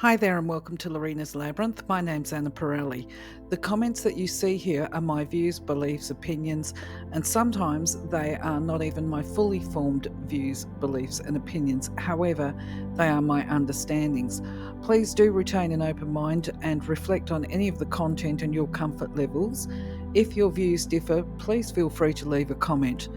Hi there and welcome to Lorena's Labyrinth. My name's Anna Pirelli. The comments that you see here are my views, beliefs, opinions, and sometimes they are not even my fully formed views, beliefs, and opinions. However, they are my understandings. Please do retain an open mind and reflect on any of the content and your comfort levels. If your views differ, please feel free to leave a comment.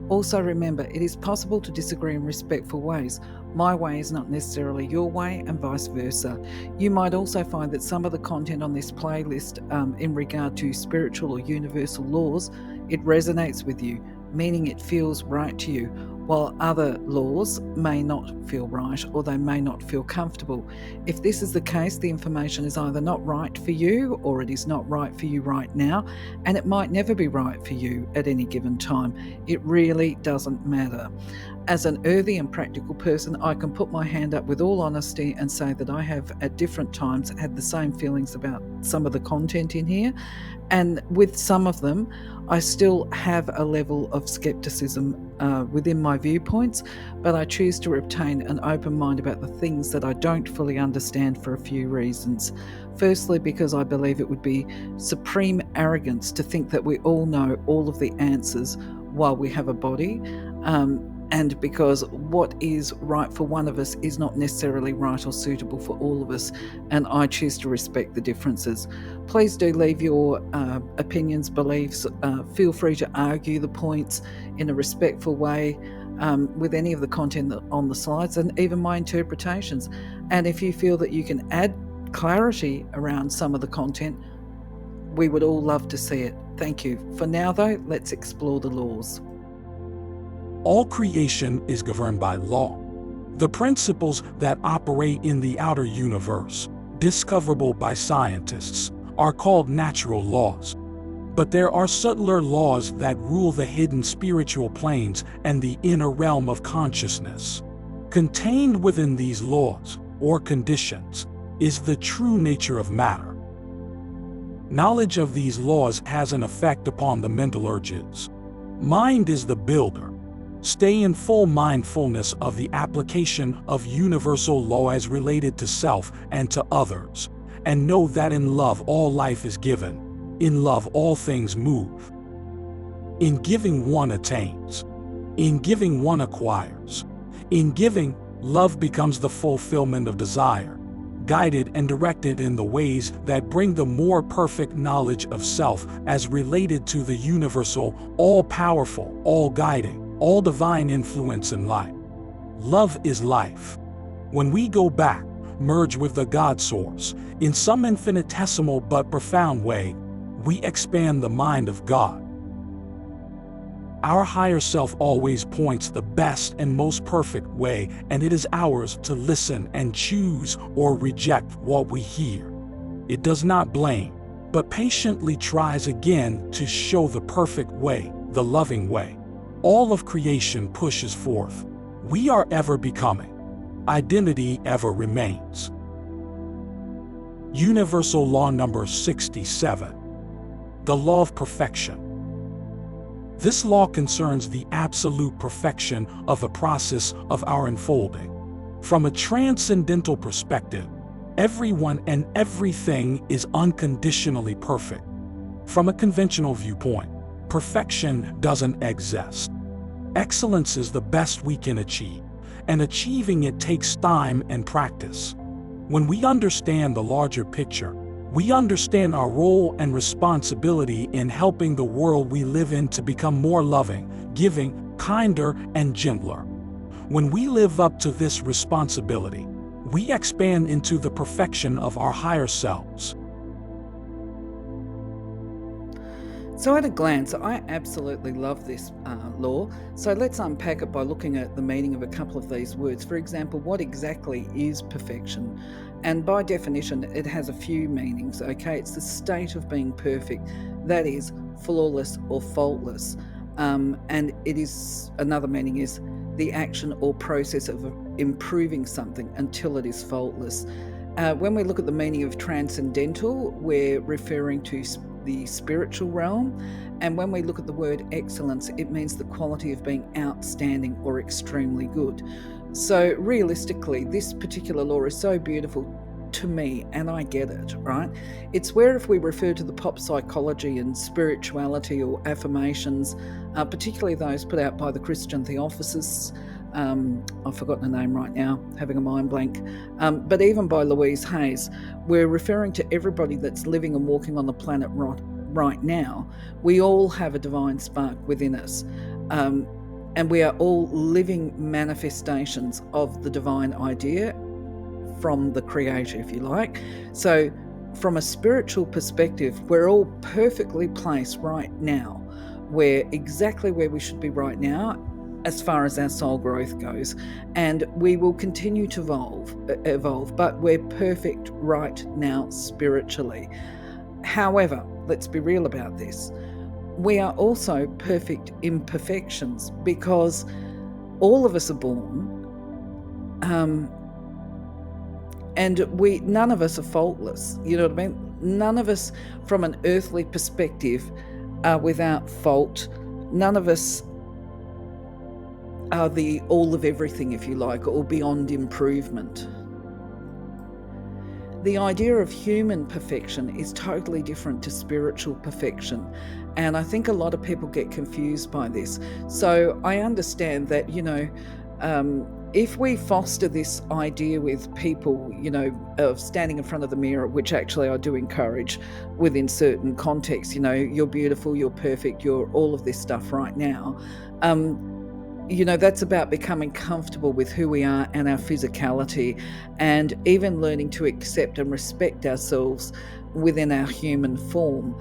Also remember, it is possible to disagree in respectful ways. My way is not necessarily your way and vice versa. You might also find that some of the content on this playlist in regard to spiritual or universal laws, it resonates with you, meaning it feels right to you, while other laws may not feel right or they may not feel comfortable. If this is the case, the information is either not right for you or it is not right for you right now, and it might never be right for you at any given time. It really doesn't matter. As an earthy and practical person, I can put my hand up with all honesty and say that I have at different times had the same feelings about some of the content in here. And with some of them, I still have a level of skepticism within my viewpoints, but I choose to retain an open mind about the things that I don't fully understand for a few reasons. Firstly, because I believe it would be supreme arrogance to think that we all know all of the answers while we have a body. And because what is right for one of us is not necessarily right or suitable for all of us, and I choose to respect the differences. Please do leave your opinions, beliefs. Feel free to argue the points in a respectful way with any of the content on the slides and even my interpretations. And if you feel that you can add clarity around some of the content, we would all love to see it. Thank you. For now, though, let's explore the laws. All creation is governed by law. The principles that operate in the outer universe, discoverable by scientists, are called natural laws. But there are subtler laws that rule the hidden spiritual planes and the inner realm of consciousness. Contained within these laws, or conditions, is the true nature of matter. Knowledge of these laws has an effect upon the mental urges. Mind is the builder. Stay in full mindfulness of the application of universal law as related to self and to others, and know that in love all life is given, in love all things move. In giving one attains, in giving one acquires. In giving, love becomes the fulfillment of desire, guided and directed in the ways that bring the more perfect knowledge of self as related to the universal, all-powerful, all-guiding, all divine influence in life. Love is life. When we go back, merge with the God source, in some infinitesimal but profound way, we expand the mind of God. Our higher self always points the best and most perfect way, and it is ours to listen and choose or reject what we hear. It does not blame, but patiently tries again to show the perfect way, the loving way. All of creation pushes forth. We are ever becoming. Identity ever remains. Universal Law number 67. The law of perfection. This law concerns the absolute perfection of the process of our unfolding. From a transcendental perspective, everyone and everything is unconditionally perfect. From a conventional viewpoint, perfection doesn't exist. Excellence is the best we can achieve, and achieving it takes time and practice. When we understand the larger picture, we understand our role and responsibility in helping the world we live in to become more loving, giving, kinder, and gentler. When we live up to this responsibility, we expand into the perfection of our higher selves. So at a glance, I absolutely love this law. So let's unpack it by looking at the meaning of a couple of these words. For example, what exactly is perfection? And by definition, it has a few meanings, okay? It's the state of being perfect, that is, flawless or faultless. And it is, another meaning is the action or process of improving something until it is faultless. When we look at the meaning of transcendental, we're referring to the spiritual realm, and when we look at the word excellence, it means the quality of being outstanding or extremely good. So realistically, this particular law is so beautiful to me, and I get it, right? It's where if we refer to the pop psychology and spirituality or affirmations, particularly those put out by the Christian Theosophists, I've forgotten the name right now, having a mind blank, but even by Louise Hayes, we're referring to everybody that's living and walking on the planet right now. We all have a divine spark within us. And we are all living manifestations of the divine idea from the Creator, if you like. So from a spiritual perspective, we're all perfectly placed right now. We're exactly where we should be right now as far as our soul growth goes. And we will continue to evolve, but we're perfect right now spiritually. However, let's be real about this. We are also perfect imperfections, because all of us are born, and none of us are faultless. You know what I mean? None of us, from an earthly perspective, are without fault. None of us are the all of everything, if you like, or beyond improvement. The idea of human perfection is totally different to spiritual perfection. And I think a lot of people get confused by this. So I understand that, if we foster this idea with people, of standing in front of the mirror, which actually I do encourage within certain contexts, you're beautiful, you're perfect, you're all of this stuff right now. That's about becoming comfortable with who we are and our physicality, and even learning to accept and respect ourselves within our human form.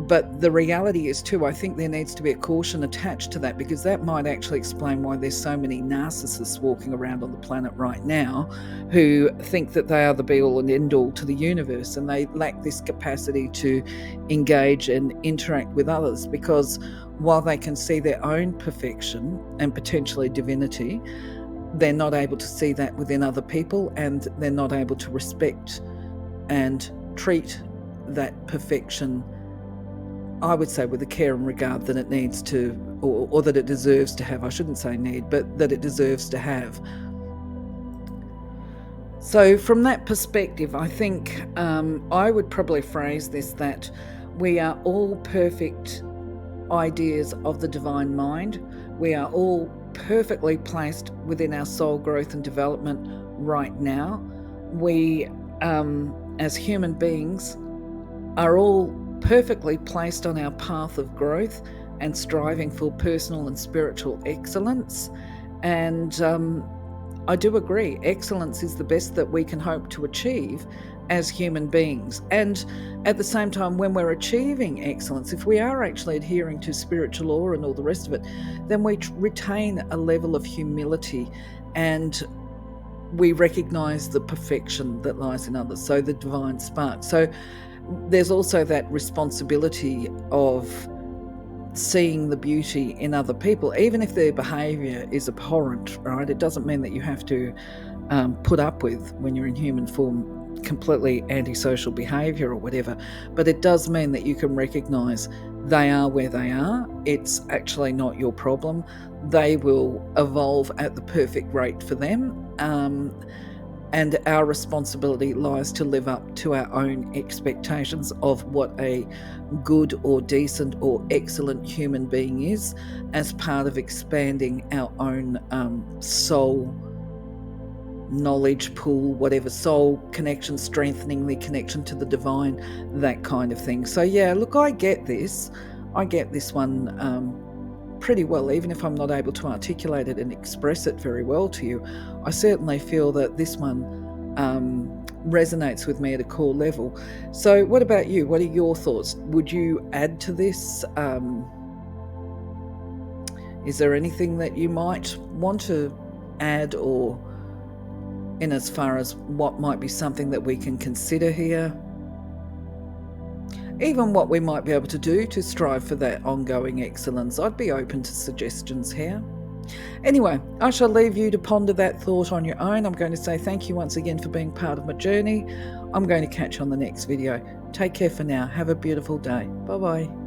But the reality is too, I think there needs to be a caution attached to that, because that might actually explain why there's so many narcissists walking around on the planet right now who think that they are the be-all and end-all to the universe, and they lack this capacity to engage and interact with others, because while they can see their own perfection and potentially divinity, they're not able to see that within other people, and they're not able to respect and treat that perfection, I would say, with the care and regard that it needs to, or that it deserves to have. I shouldn't say need, but that it deserves to have. So from that perspective, I think I would probably phrase this that we are all perfect ideas of the divine mind. We are all perfectly placed within our soul growth and development right now. We, as human beings, are all perfectly placed on our path of growth and striving for personal and spiritual excellence. And I do agree, excellence is the best that we can hope to achieve as human beings. And at the same time, when we're achieving excellence, if we are actually adhering to spiritual law and all the rest of it, then we retain a level of humility, and we recognize the perfection that lies in others, so the divine spark. So there's also that responsibility of seeing the beauty in other people, even if their behavior is abhorrent, right? It doesn't mean that you have to put up with, when you're in human form, completely antisocial behavior or whatever, but it does mean that you can recognize they are where they are. It's actually not your problem. They will evolve at the perfect rate for them. And our responsibility lies to live up to our own expectations of what a good or decent or excellent human being is, as part of expanding our own soul knowledge pool, whatever, soul connection, strengthening the connection to the divine, that kind of thing. So yeah, look, I get this one pretty well, even if I'm not able to articulate it and express it very well to you. I certainly feel that this one resonates with me at a core level. So what about you? What are your thoughts? Would you add to this? Is there anything that you might want to add, or in as far as what might be something that we can consider here? Even what we might be able to do to strive for that ongoing excellence. I'd be open to suggestions here. Anyway, I shall leave you to ponder that thought on your own. I'm going to say thank you once again for being part of my journey. I'm going to catch you on the next video. Take care for now. Have a beautiful day. Bye-bye.